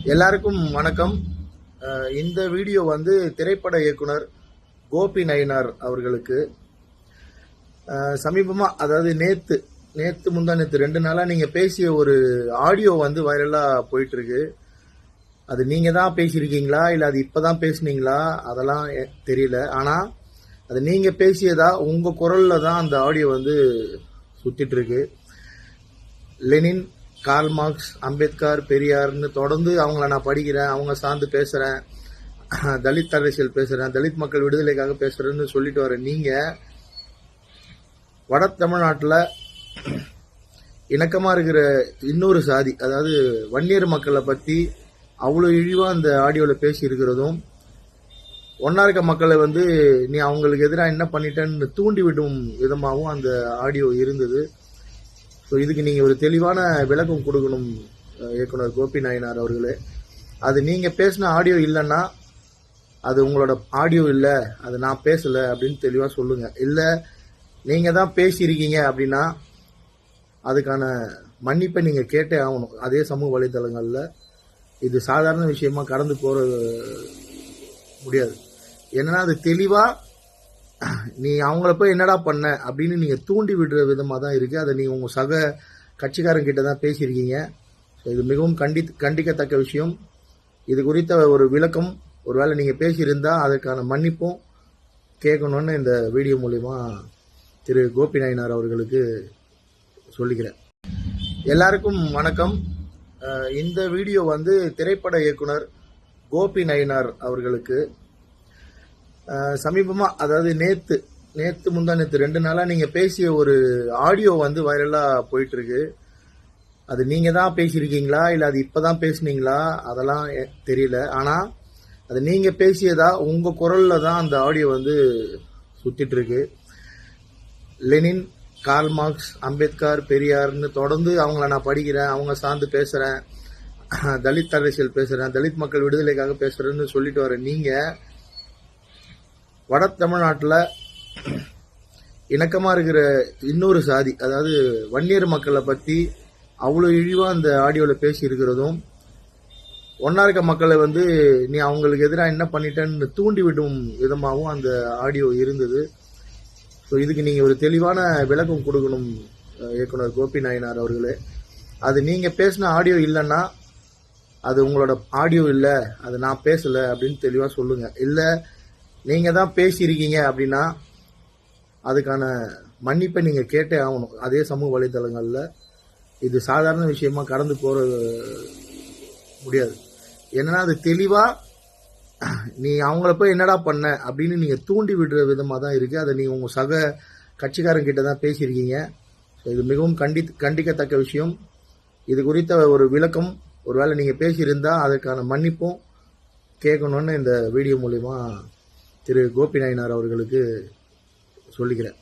எல்லாருக்கும் வணக்கம். இந்த வீடியோ வந்து திரைப்பட இயக்குனர் கோபி நயினார் அவர்களுக்கு சமீபமாக, அதாவது நேற்று முந்தானேத்து 2 நாளாக நீங்கள் பேசிய ஒரு ஆடியோ வந்து வைரலாக போயிட்டுருக்கு. அது நீங்கள் தான் பேசியிருக்கீங்களா இல்லை அது இப்போ தான் பேசுனீங்களா அதெல்லாம் தெரியல. ஆனால் அது நீங்கள் பேசியதா உங்கள் குரலில் தான் அந்த ஆடியோ வந்து சுற்றிட்டுருக்கு. லெனின், கார்ல் மார்க்ஸ், அம்பேத்கர், பெரியார்னு தொடர்ந்து அவங்கள நான் படிக்கிறேன், அவங்க சார்ந்து பேசுகிறேன், தலித் அரசியல் பேசுகிறேன், தலித் மக்கள் விடுதலைக்காக பேசுகிறேன்னு சொல்லிட்டு வர நீங்கள் வட தமிழ்நாட்டில் இணக்கமாக இருக்கிற இன்னொரு சாதி, அதாவது வன்னியர் மக்களை பற்றி அவ்வளோ இழிவாக அந்த ஆடியோவில் பேசி இருக்கிறதும், ஒன்றா இருக்க மக்களை வந்து நீ அவங்களுக்கு எதிராக என்ன பண்ணிட்டேன்னு தூண்டி விடும் விதமாகவும் அந்த ஆடியோ இருந்தது. ஸோ இதுக்கு நீங்கள் ஒரு தெளிவான விளக்கம் கொடுக்கணும் இயக்குனர் கோபி நயினார் அவர்களே. அது நீங்கள் பேசின ஆடியோ இல்லைன்னா அது உங்களோட ஆடியோ இல்லை, அது நான் பேசலை அப்படின்னு தெளிவாக சொல்லுங்கள். இல்லை நீங்கள் தான் பேசியிருக்கீங்க அப்படின்னா அதுக்கான மன்னிப்பை நீங்கள் கேட்டே ஆகணும். அதே சமூக வலைத்தளங்களில் இது சாதாரண விஷயமா கடந்து போக முடியாது. என்னன்னா அது தெளிவாக நீ அவங்கள போய் என்னடா பண்ண அப்படின்னு நீங்கள் தூண்டி விடுற விதமாக தான் இருக்குது. அதை நீங்கள் உங்கள் சக கட்சிக்காரங்கிட்ட தான் பேசியிருக்கீங்க. இது மிகவும் கண்டிக்கத்தக்க விஷயம். இது குறித்த ஒரு விளக்கம் ஒருவேளை நீங்கள் பேசியிருந்தால் அதற்கான மன்னிப்பும் கேட்கணும்னு இந்த வீடியோ மூலிமா திரு கோபி நயினார் அவர்களுக்கு சொல்லிக்கிறேன். எல்லாருக்கும் வணக்கம். இந்த வீடியோ வந்து திரைப்பட இயக்குனர் கோபி நயினார் அவர்களுக்கு சமீபமாக, அதாவது நேற்று முந்தானேத்து 2 நாளாக நீங்கள் பேசிய ஒரு ஆடியோ வந்து வைரலாக போயிட்டுருக்கு. அது நீங்கள் தான் பேசியிருக்கீங்களா இல்லை அது இப்போ தான் பேசுனீங்களா அதெல்லாம் தெரியல. ஆனால் அது நீங்கள் பேசியதா உங்கள் குரலில் தான் அந்த ஆடியோ வந்து சுற்றிட்டுருக்கு. லெனின், கார்ல் மார்க்ஸ், அம்பேத்கர், பெரியார்னு தொடர்ந்து அவங்கள நான் படிக்கிறேன், அவங்க சார்ந்து பேசுகிறேன், தலித் அரசியல் பேசுகிறேன், தலித் மக்கள் விடுதலைக்காக பேசுகிறேன்னு சொல்லிட்டு வர நீங்கள் வட தமிழ்நாட்டில் இணக்கமாக இருக்கிற இன்னொரு சாதி, அதாவது வன்னியர் மக்களை பற்றி அவ்வளோ இழிவாக அந்த ஆடியோவில் பேசி இருக்கிறதும், ஒன்றா இருக்க மக்களை வந்து நீ அவங்களுக்கு எதிராக என்ன பண்ணிட்டேன்னு தூண்டி விடும் விதமாகவும் அந்த ஆடியோ இருந்தது. ஸோ இதுக்கு நீங்கள் ஒரு தெளிவான விளக்கம் கொடுக்கணும் இயக்குனர் கோபி நயினார் அவர்களே. அது நீங்கள் பேசின ஆடியோ இல்லைன்னா அது உங்களோட ஆடியோ இல்லை, அது நான் பேசலை அப்படின்னு தெளிவாக சொல்லுங்கள். இல்லை நீங்கள் தான் பேசியிருக்கீங்க அப்படின்னா அதுக்கான மன்னிப்பை நீங்கள் கேட்டே ஆகணும். அதே சமூக வலைத்தளங்களில் இது சாதாரண விஷயமா கடந்து போக முடியாது. என்னன்னா அது தெளிவாக நீ அவங்கள போய் என்னடா பண்ண அப்படின்னு நீங்கள் தூண்டி விடுற விதமாக தான் இருக்குது. அதை நீங்கள் உங்கள் சக கட்சிக்காரங்கிட்ட தான் பேசியிருக்கீங்க. இது மிகவும் கண்டிக்கத்தக்க விஷயம். இது குறித்த ஒரு விளக்கம் ஒருவேளை நீங்கள் பேசியிருந்தால் அதற்கான மன்னிப்பும் கேட்கணும்னு இந்த வீடியோ மூலிமா திரு கோபி நயினார் அவர்களுக்கு சொல்லிக்கிறேன்.